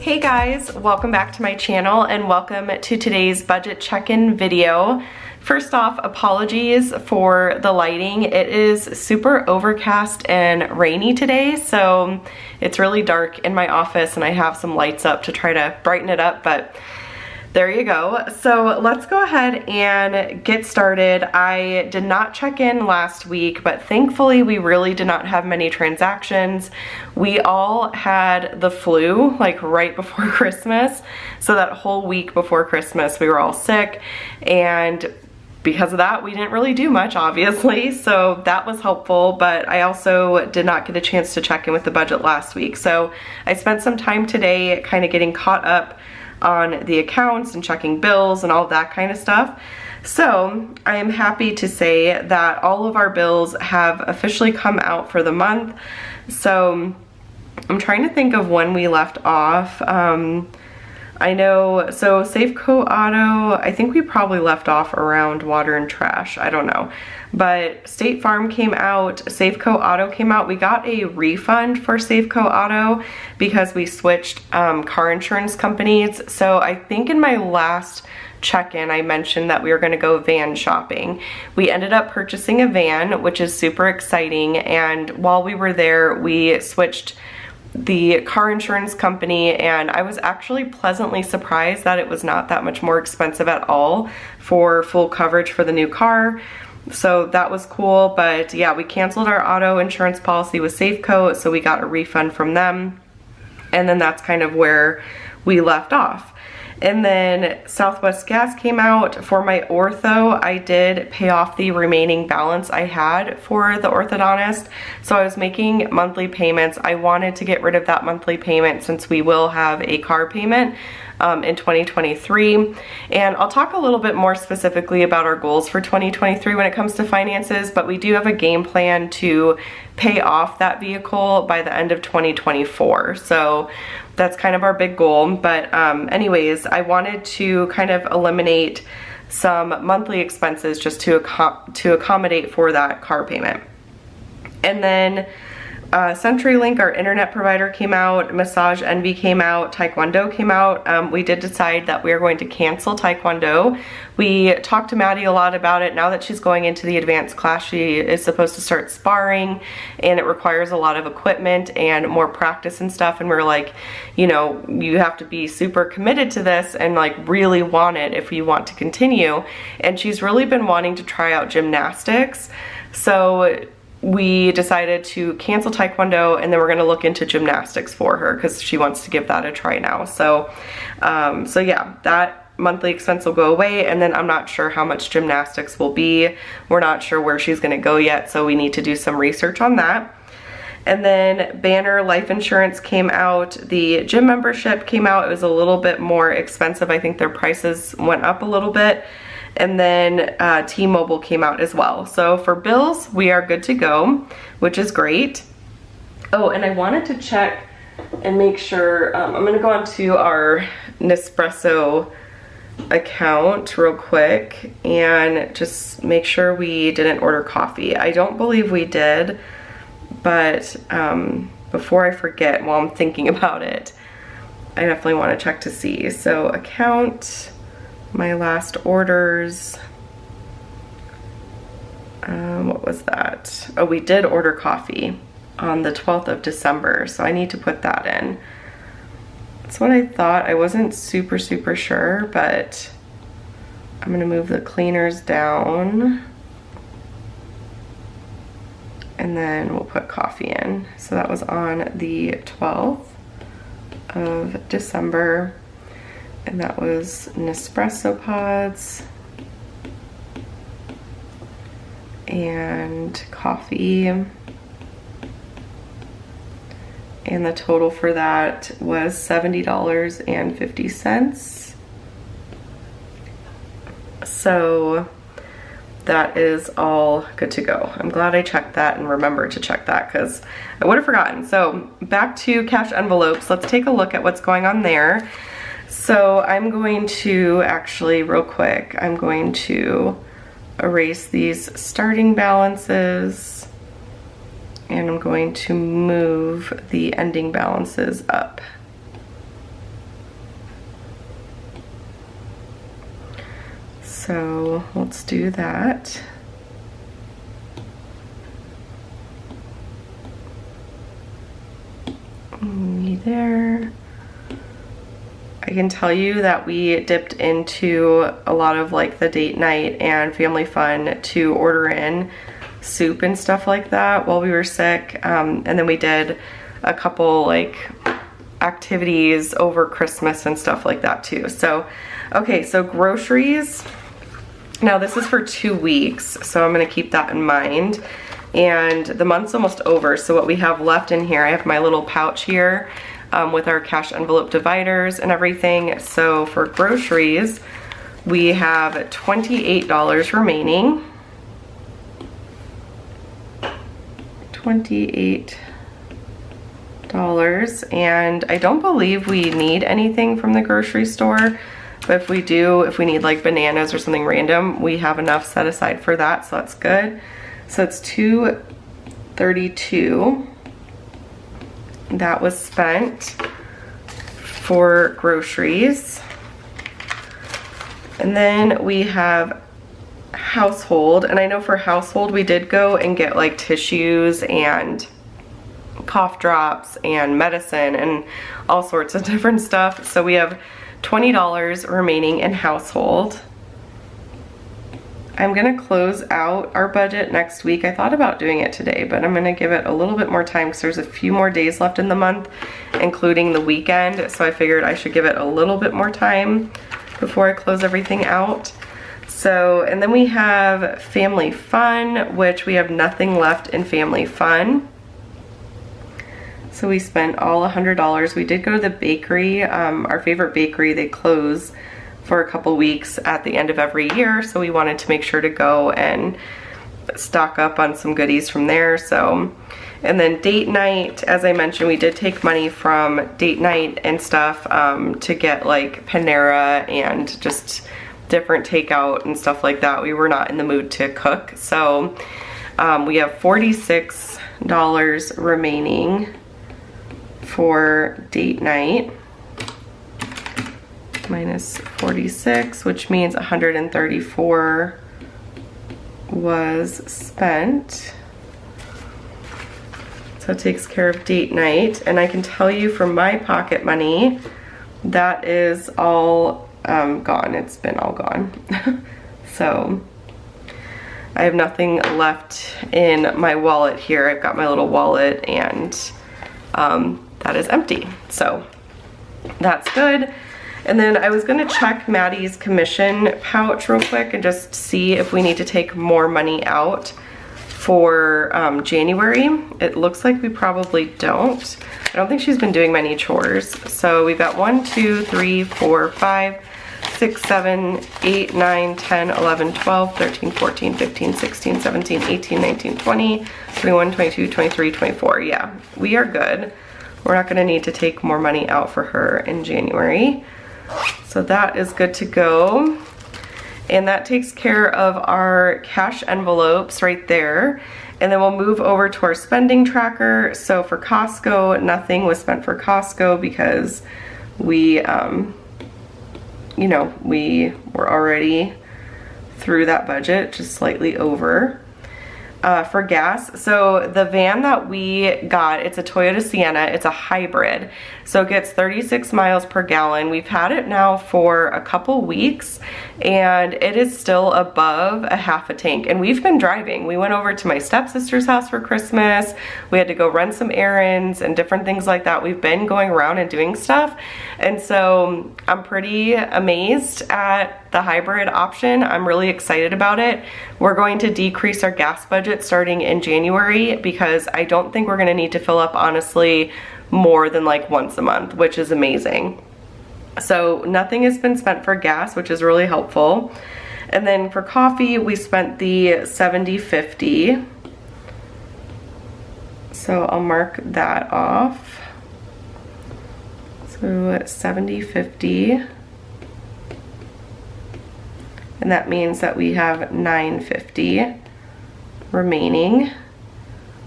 Hey guys, welcome back to my channel and welcome to today's budget check-in video. First off, apologies for the lighting. It is super overcast and rainy today, so it's really dark in my office and I have some lights up to try to brighten it up, but there you go. So let's go ahead and get started. I did not check in last week, but thankfully we really did not have many transactions. We all had the flu like right before Christmas. So that whole week before Christmas, we were all sick, and because of that, we didn't really do much, obviously, so that was helpful, but I also did not get a chance to check in with the budget last week. So I spent some time today kind of getting caught up on the accounts and checking bills and all that kind of stuff. So I am happy to say that all of our bills have officially come out for the month. So I'm trying to think of when we left off. I know, so Safeco Auto, I think we probably left off around water and trash, I don't know. But State Farm came out, Safeco Auto came out. We got a refund for Safeco Auto because we switched car insurance companies. So I think in my last check-in, I mentioned that we were gonna go van shopping. We ended up purchasing a van, which is super exciting. And while we were there, we switched the car insurance company, and I was actually pleasantly surprised that it was not that much more expensive at all for full coverage for the new car. So that was cool. But yeah, we canceled our auto insurance policy with Safeco, so we got a refund from them, and then that's kind of where we left off. And then Southwest Gas came out. For my ortho, I did pay off the remaining balance I had for the orthodontist. So I was making monthly payments. I wanted to get rid of that monthly payment since we will have a car payment in 2023. And I'll talk a little bit more specifically about our goals for 2023 when it comes to finances, but we do have a game plan to pay off that vehicle by the end of 2024. So that's kind of our big goal. But anyways, I wanted to kind of eliminate some monthly expenses just to accommodate for that car payment. And then CenturyLink, our internet provider, came out, Massage Envy came out, Taekwondo came out. We did decide that we are going to cancel Taekwondo. We talked to Maddie a lot about it. Now that she's going into the advanced class, she is supposed to start sparring, and it requires a lot of equipment and more practice and stuff, and we're like, you know, you have to be super committed to this and like really want it if you want to continue. And she's really been wanting to try out gymnastics. So we decided to cancel Taekwondo, and then we're going to look into gymnastics for her because she wants to give that a try now. So so yeah, that monthly expense will go away, and then I'm not sure how much gymnastics will be. We're not sure where she's going to go yet, so we need to do some research on that. And then Banner Life Insurance came out. The gym membership came out. It was a little bit more expensive. I think their prices went up a little bit. And then T-Mobile came out as well. So for bills, we are good to go, which is great. Oh, and I wanted to check and make sure, I'm gonna go onto our Nespresso account real quick and just make sure we didn't order coffee. I don't believe we did, but before I forget, while I'm thinking about it, I definitely wanna check to see. So account, my last orders, what was that? Oh, we did order coffee on the 12th of December, so I need to put that in. That's what I thought. I wasn't super sure, but I'm gonna move the cleaners down, and then we'll put coffee in. So that was on the 12th of December. And that was Nespresso pods and coffee. And the total for that was $70.50. So that is all good to go. I'm glad I checked that and remembered to check that because I would have forgotten. So back to cash envelopes. Let's take a look at what's going on there. So I'm going to actually, real quick, I'm going to erase these starting balances, and I'm going to move the ending balances up. So let's do that. There. I can tell you that we dipped into a lot of like the date night and family fun to order in soup and stuff like that while we were sick. And then we did a couple like activities over Christmas and stuff like that too. So, okay, so groceries. Now this is for 2 weeks, so I'm gonna keep that in mind. And the month's almost over, so what we have left in here, I have my little pouch here with our cash envelope dividers and everything. So for groceries, we have $28 remaining. $28. And I don't believe we need anything from the grocery store, but if we do, if we need like bananas or something random, we have enough set aside for that, so that's good. So it's $232 that was spent for groceries. And then we have household, and I know for household we did go and get like tissues and cough drops and medicine and all sorts of different stuff. So we have $20 remaining in household. I'm gonna close out our budget next week. I thought about doing it today, but I'm gonna give it a little bit more time because there's a few more days left in the month, including the weekend. So I figured I should give it a little bit more time before I close everything out. So, and then we have family fun, which we have nothing left in family fun. So we spent all $100. We did go to the bakery, our favorite bakery. They close for a couple weeks at the end of every year, so we wanted to make sure to go and stock up on some goodies from there. So, and then date night, as I mentioned, we did take money from date night and stuff to get like Panera and just different takeout and stuff like that. We were not in the mood to cook, so we have $46 remaining for date night. Minus 46, which means 134 was spent. So it takes care of date night. And I can tell you from my pocket money, that is all gone. It's been all gone. So I have nothing left in my wallet here. I've got my little wallet and that is empty. So that's good. And then I was gonna check Maddie's commission pouch real quick and just see if we need to take more money out for January. It looks like we probably don't. I don't think she's been doing many chores. So we've got 1, 2, 3, 4, 5, 6, 7, 8, 9, 10, 11, 12, 13, 14, 15, 16, 17, 18, 19, 20, 21, 22, 23, 24. Yeah, we are good. We're not gonna need to take more money out for her in January. So that is good to go. And that takes care of our cash envelopes right there. And then we'll move over to our spending tracker. So for Costco, nothing was spent for Costco because we, you know, we were already through that budget, just slightly over. For gas, so the van that we got, it's a Toyota Sienna, it's a hybrid, so it gets 36 miles per gallon. We've had it now for a couple weeks and it is still above a half a tank, and we've been driving. We went over to my stepsister's house for Christmas. We had to go run some errands and different things like that. We've been going around and doing stuff, and so I'm pretty amazed at the hybrid option. I'm really excited about it. We're going to decrease our gas budget starting in January because I don't think we're gonna need to fill up, honestly, more than like once a month, which is amazing. So nothing has been spent for gas, which is really helpful. And then for coffee, we spent the $70.50. So I'll mark that off. So $70.50. And that means that we have $9.50 remaining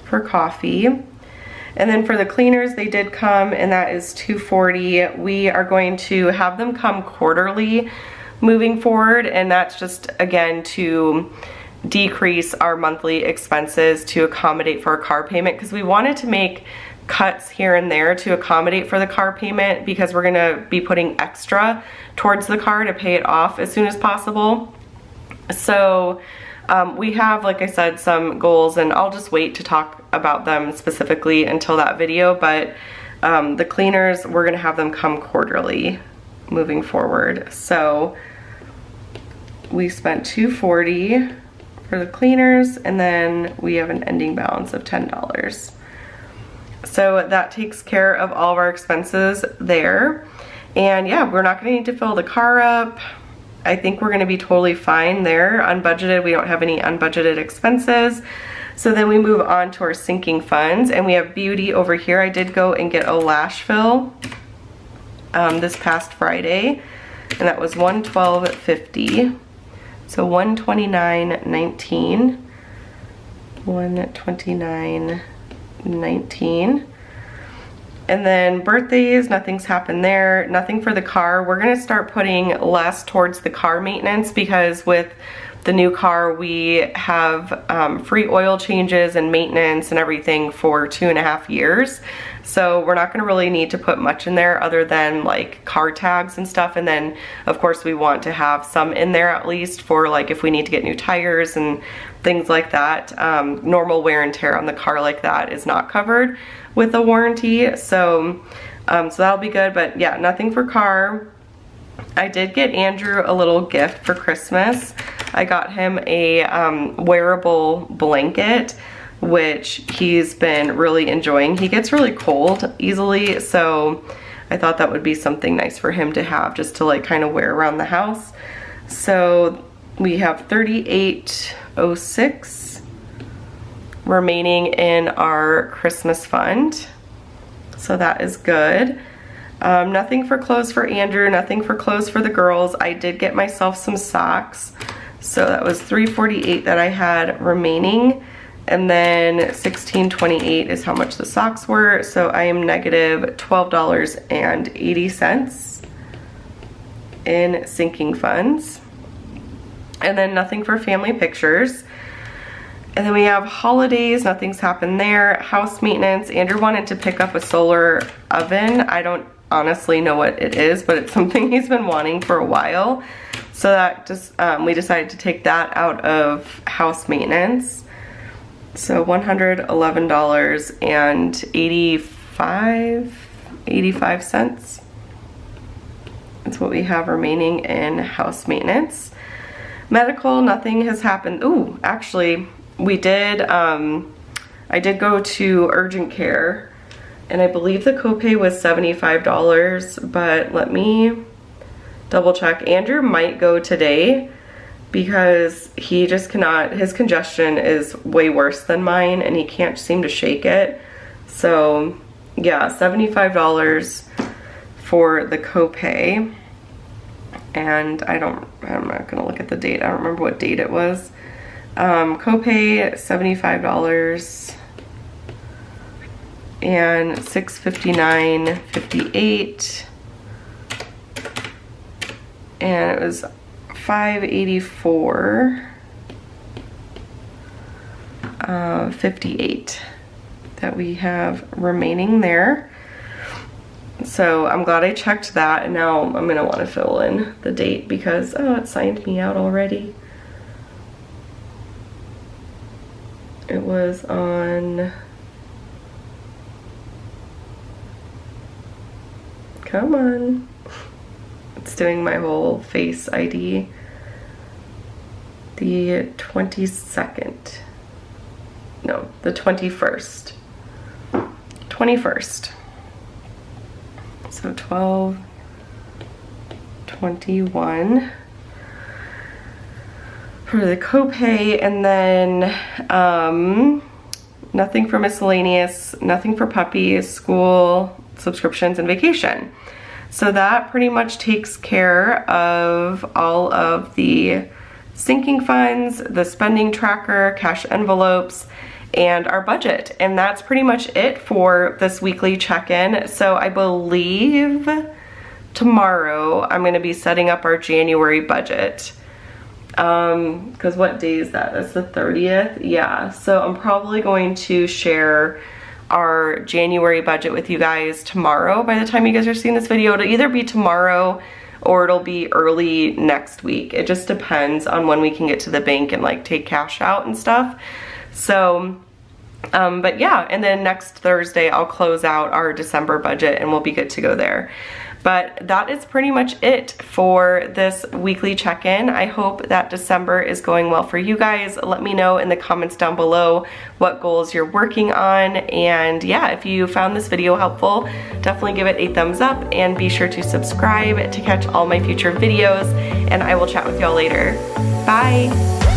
for coffee. And then for the cleaners, they did come, and that is $240. We are going to have them come quarterly, moving forward, and that's just again to decrease our monthly expenses to accommodate for our car payment, because we wanted to make cuts here and there to accommodate for the car payment, because we're gonna be putting extra towards the car to pay it off as soon as possible. So we have, like I said, some goals, and I'll just wait to talk about them specifically until that video, but the cleaners, we're gonna have them come quarterly moving forward. So we spent $240 for the cleaners, and then we have an ending balance of $10. So that takes care of all of our expenses there. And yeah, we're not gonna need to fill the car up. I think we're gonna be totally fine there. Unbudgeted, we don't have any unbudgeted expenses. So then we move on to our sinking funds, and we have beauty over here. I did go and get a lash fill this past Friday, and that was $112.50. So $129.19. $129.19. And then birthdays, nothing's happened there. Nothing for the car. We're gonna start putting less towards the car maintenance, because with the new car we have free oil changes and maintenance and everything for 2.5 years. So we're not gonna really need to put much in there other than like car tags and stuff. And then of course we want to have some in there at least for like if we need to get new tires and things like that. Normal wear and tear on the car like that is not covered with a warranty. So that'll be good, but yeah, nothing for car. I did get Andrew a little gift for Christmas. I got him a wearable blanket, which he's been really enjoying. He gets really cold easily, so I thought that would be something nice for him to have, just to like kind of wear around the house. So we have $38.06 remaining in our Christmas fund, so that is good. Nothing for clothes for Andrew, nothing for clothes for the girls. I did get myself some socks, so that was $348 that I had remaining, and then $16.28 is how much the socks were, so I am negative $12.80 in sinking funds. And then nothing for family pictures. And then we have holidays, nothing's happened there. House maintenance, Andrew wanted to pick up a solar oven. I don't honestly know what it is, but it's something he's been wanting for a while. So that just, we decided to take that out of house maintenance. So $111.85. That's what we have remaining in house maintenance. Medical, nothing has happened. Ooh, actually, we did, I did go to urgent care, and I believe the copay was $75, but let me double check. Andrew might go today because he just cannot, his congestion is way worse than mine and he can't seem to shake it. So yeah, $75 for the copay. And I'm not gonna look at the date. I don't remember what date it was. Copay $75 and $659.58, and it was $584.58 that we have remaining there. So I'm glad I checked that, and now I'm gonna want to fill in the date because, oh, it signed me out already. It was on, come on, it's doing my whole face ID. The 22nd, no, the 21st. 21st. So 12/21 for the copay, and then nothing for miscellaneous, nothing for puppies, school, subscriptions, and vacation. So that pretty much takes care of all of the sinking funds, the spending tracker, cash envelopes, and our budget. And that's pretty much it for this weekly check-in. So I believe tomorrow I'm going to be setting up our January budget. Because what day is that? That's the 30th? Yeah, so I'm probably going to share our January budget with you guys tomorrow. By the time you guys are seeing this video, it'll either be tomorrow or it'll be early next week. It just depends on when we can get to the bank and like take cash out and stuff. So but yeah, and then next Thursday I'll close out our December budget and we'll be good to go there. But that is pretty much it for this weekly check-in. I hope that December is going well for you guys. Let me know in the comments down below what goals you're working on. And yeah, if you found this video helpful, definitely give it a thumbs up and be sure to subscribe to catch all my future videos. And I will chat with y'all later. Bye!